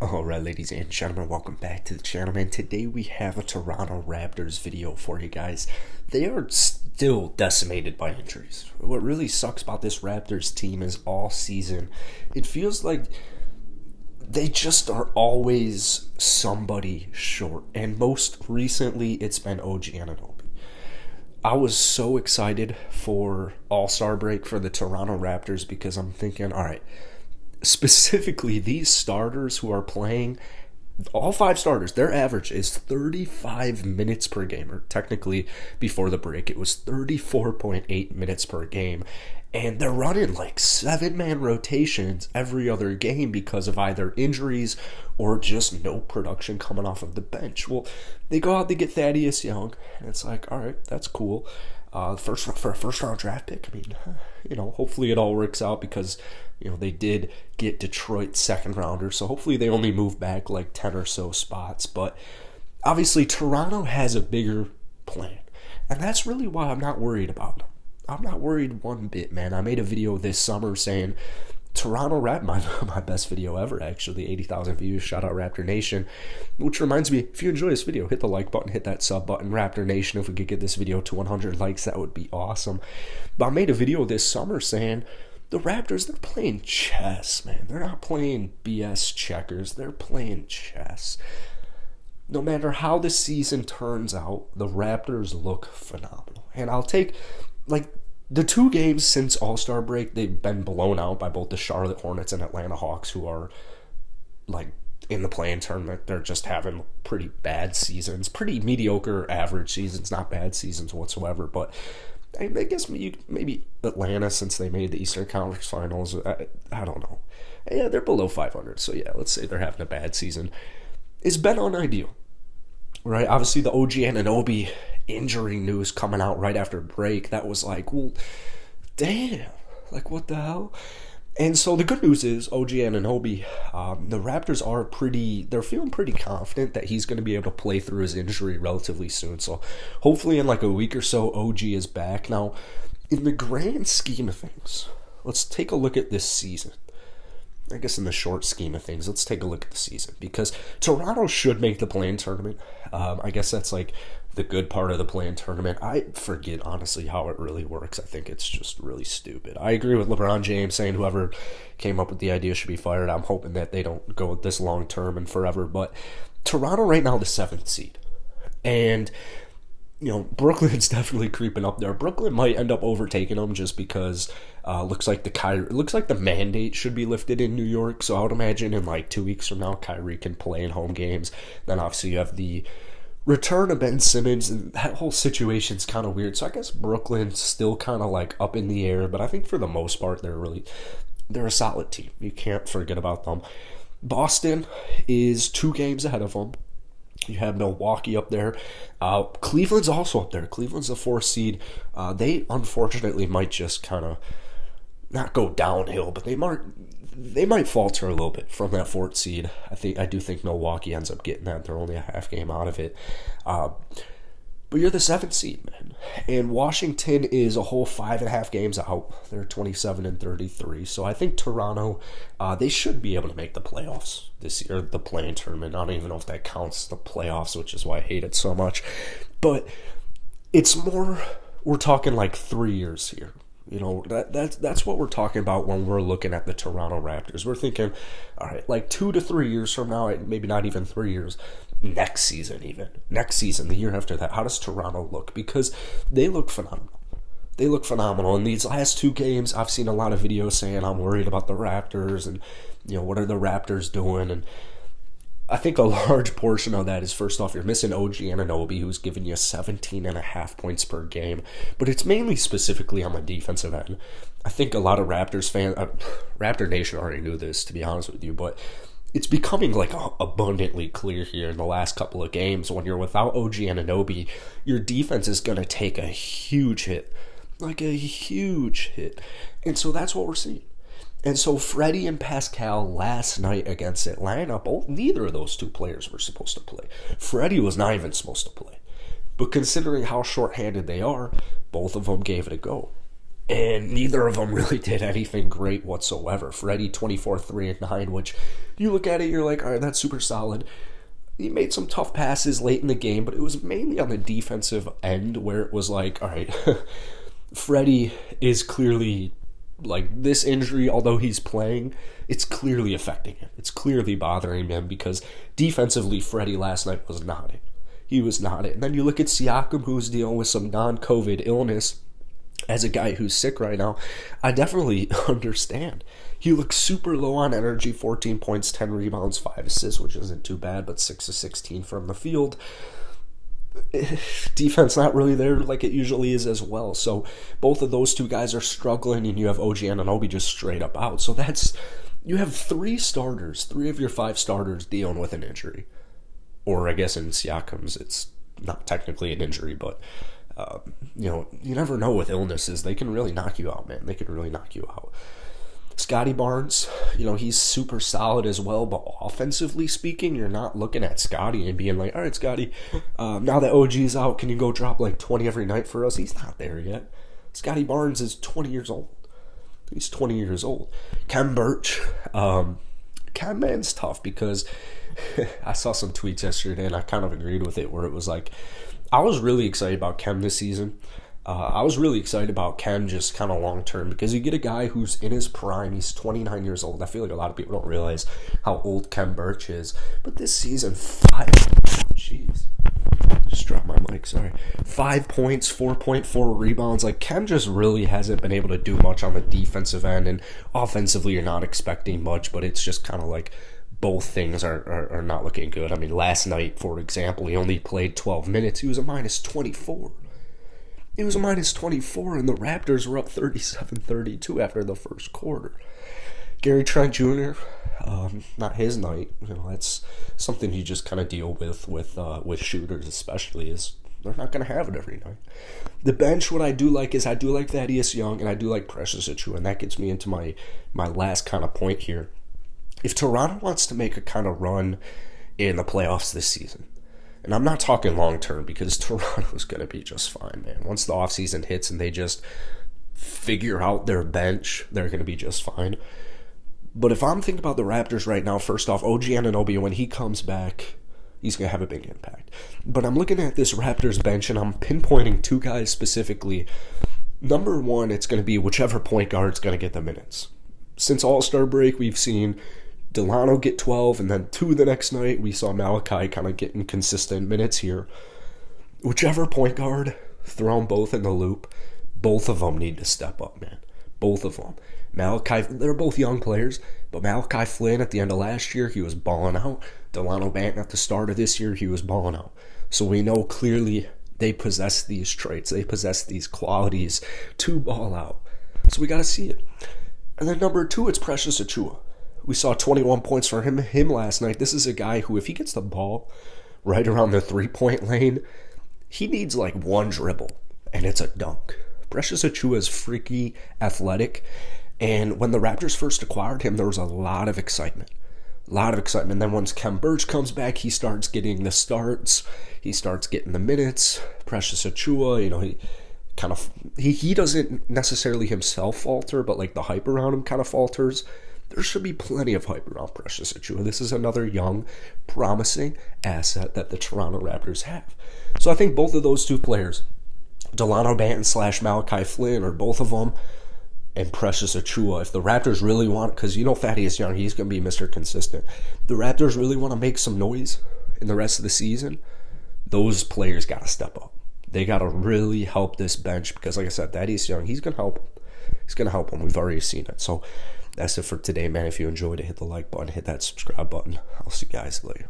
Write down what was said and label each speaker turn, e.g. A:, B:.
A: Alright, ladies and gentlemen, welcome back to the channel, man. Today we have a Toronto Raptors video for you guys. They are still decimated by injuries. What really sucks about this Raptors team is all season, it feels like they just are always somebody short. And most recently, it's been OG Anunoby. I was so excited for All-Star break for the Toronto Raptors because I'm thinking, all right, specifically these starters who are playing, all five starters, their average is 35 minutes per game, or technically before the break it was 34.8 minutes per game, and they're running like 7-man rotations every other game because of either injuries or just no production coming off of the bench. Well, they go out, they get Thaddeus Young, and it's like, all right, that's cool. For a first round draft pick, I mean, hopefully it all works out because, they did get Detroit's second rounder, so hopefully they only move back like 10 or so spots. But obviously, Toronto has a bigger plan, and that's really why I'm not worried about them. I'm not worried one bit, man. I made a video this summer saying Toronto my best video ever, actually, 80,000 views. Shout out Raptor Nation. Which reminds me, if you enjoy this video, hit the like button, hit that sub button. Raptor Nation, if we could get this video to 100 likes, that would be awesome. But I made a video this summer saying the Raptors, they're playing chess, man. They're not playing BS checkers. They're playing chess. No matter how the season turns out, the Raptors look phenomenal. And I'll take, the two games since All-Star break, they've been blown out by both the Charlotte Hornets and Atlanta Hawks, who are, in the play-in tournament. They're just having pretty bad seasons. Pretty mediocre, average seasons, not bad seasons whatsoever. But I guess maybe Atlanta, since they made the Eastern Conference Finals, I don't know. Yeah, they're below 500, so yeah, let's say they're having a bad season. It's been unideal, right? Obviously, the OG Anunoby injury news coming out right after break, that was like, well, damn, what the hell? And so the good news is OG Anunoby, the Raptors they're feeling pretty confident that he's going to be able to play through his injury relatively soon. So hopefully in a week or so, OG is back. Now, in the grand scheme of things, let's take a look at this season. I guess in the short scheme of things, let's take a look at the season, because Toronto should make the play-in tournament. I guess that's the good part of the play-in tournament. I forget, honestly, how it really works. I think it's just really stupid. I agree with LeBron James saying whoever came up with the idea should be fired. I'm hoping that they don't go with this long-term and forever. But Toronto right now, the 7th seed. And Brooklyn's definitely creeping up there. Brooklyn might end up overtaking them just because looks like the mandate should be lifted in New York. So I would imagine in 2 weeks from now, Kyrie can play in home games. Then obviously you have the return of Ben Simmons, and that whole situation's kind of weird. So I guess Brooklyn's still kind of up in the air, but I think for the most part they're a solid team. You can't forget about them. Boston is 2 games ahead of them. You have Milwaukee up there. Cleveland's also up there. Cleveland's the 4th seed. They unfortunately might just kind of not go downhill, but they might falter a little bit from that 4th seed. I do think Milwaukee ends up getting that. They're only a half game out of it. But you're the 7th seed, man. And Washington is a whole 5.5 games out. They're 27-33. So I think Toronto, they should be able to make the playoffs this year, the play-in tournament. I don't even know if that counts the playoffs, which is why I hate it so much. But it's more, we're talking 3 years here. That's what we're talking about when we're looking at the Toronto Raptors. We're thinking, all right, 2 to 3 years from now, maybe not even 3 years, next season, the year after that, how does Toronto look? Because they look phenomenal. They look phenomenal. In these last 2 games, I've seen a lot of videos saying I'm worried about the Raptors and, what are the Raptors doing? And I think a large portion of that is, first off, you're missing OG Anunoby, who's giving you 17.5 points per game. But it's mainly specifically on the defensive end. I think a lot of Raptors fans, Raptor Nation already knew this, to be honest with you, but it's becoming abundantly clear here in the last couple of games. When you're without OG Anunoby, your defense is going to take a huge hit. A huge hit. And so that's what we're seeing. And so Freddie and Pascal last night against Atlanta, neither of those 2 players were supposed to play. Freddie was not even supposed to play. But considering how shorthanded they are, both of them gave it a go. And neither of them really did anything great whatsoever. Freddie, 24, 3 and 9, which you look at it, you're like, all right, that's super solid. He made some tough passes late in the game, but it was mainly on the defensive end where it was like, all right, Freddie is clearly, like, this injury, although he's playing, it's clearly affecting him. It's clearly bothering him because defensively, Freddie last night was not it. He was not it. And then you look at Siakam, who's dealing with some non-COVID illness. As a guy who's sick right now, I definitely understand. He looks super low on energy, 14 points, 10 rebounds, 5 assists, which isn't too bad, but 6 of 16 from the field. Defense not really there like it usually is as well. So both of those two guys are struggling, and you have OG Anunoby just straight up out. So you have 3 starters, 3 of your 5 starters dealing with an injury. Or I guess in Siakam's, it's not technically an injury, but you never know with illnesses. They can really knock you out, man. They can really knock you out. Scotty Barnes, he's super solid as well, but offensively speaking, you're not looking at Scotty and being like, all right, Scotty, now that OG's out, can you go drop like 20 every night for us? He's not there yet. Scotty Barnes is 20 years old. He's 20 years old. Kem Birch, Kem, man's tough because I saw some tweets yesterday and I kind of agreed with it where it was like, I was really excited about Kem this season. I was really excited about Kem just kind of long term because you get a guy who's in his prime. He's 29 years old. I feel like a lot of people don't realize how old Kem Birch is. But this season, 5 points, 4.4 rebounds. Like, Kem just really hasn't been able to do much on the defensive end. And offensively, you're not expecting much, but it's just kind of like both things are not looking good. I mean, last night, for example, he only played 12 minutes. He was a minus 24. He was a minus 24, and the Raptors were up 37-32 after the first quarter. Gary Trent Jr., not his night. That's something you just kind of deal with shooters, especially, is they're not going to have it every night. The bench, what I do like is I do like Thaddeus Young, and I do like Precious Achiuwa, and that gets me into my last kind of point here. If Toronto wants to make a kind of run in the playoffs this season, and I'm not talking long-term because Toronto's going to be just fine, man. Once the offseason hits and they just figure out their bench, they're going to be just fine. But if I'm thinking about the Raptors right now, first off, OG Anunoby, when he comes back, he's going to have a big impact. But I'm looking at this Raptors bench, and I'm pinpointing 2 guys specifically. Number 1, it's going to be whichever point guard's going to get the minutes. Since All-Star break, we've seen Delano get 12, and then 2 the next night. We saw Malachi kind of getting consistent minutes here. Whichever point guard, throw them both in the loop. Both of them need to step up, man. Both of them. Malachi, they're both young players, but Malachi Flynn at the end of last year, he was balling out. Delano Banton at the start of this year, he was balling out. So we know clearly they possess these traits. They possess these qualities to ball out. So we got to see it. And then number 2, it's Precious Achiuwa. We saw 21 points for him last night. This is a guy who, if he gets the ball right around the 3-point lane, he needs like 1 dribble, and it's a dunk. Precious Achiuwa is freaky athletic, and when the Raptors first acquired him, there was a lot of excitement. Then once Kem Birch comes back, he starts getting the starts. He starts getting the minutes. Precious Achiuwa, he doesn't necessarily himself falter, but like the hype around him kind of falters. There should be plenty of hype around Precious Achiuwa. This is another young, promising asset that the Toronto Raptors have. So I think both of those 2 players, Delano Banton / Malachi Flynn, or both of them, and Precious Achiuwa, if the Raptors really want, because Thaddeus Young, he's going to be Mr. Consistent. The Raptors really want to make some noise in the rest of the season, those players got to step up. They got to really help this bench because, like I said, Thaddeus Young, he's going to help them. He's going to help them. We've already seen it. So that's it for today, man. If you enjoyed it, hit the like button, hit that subscribe button. I'll see you guys later.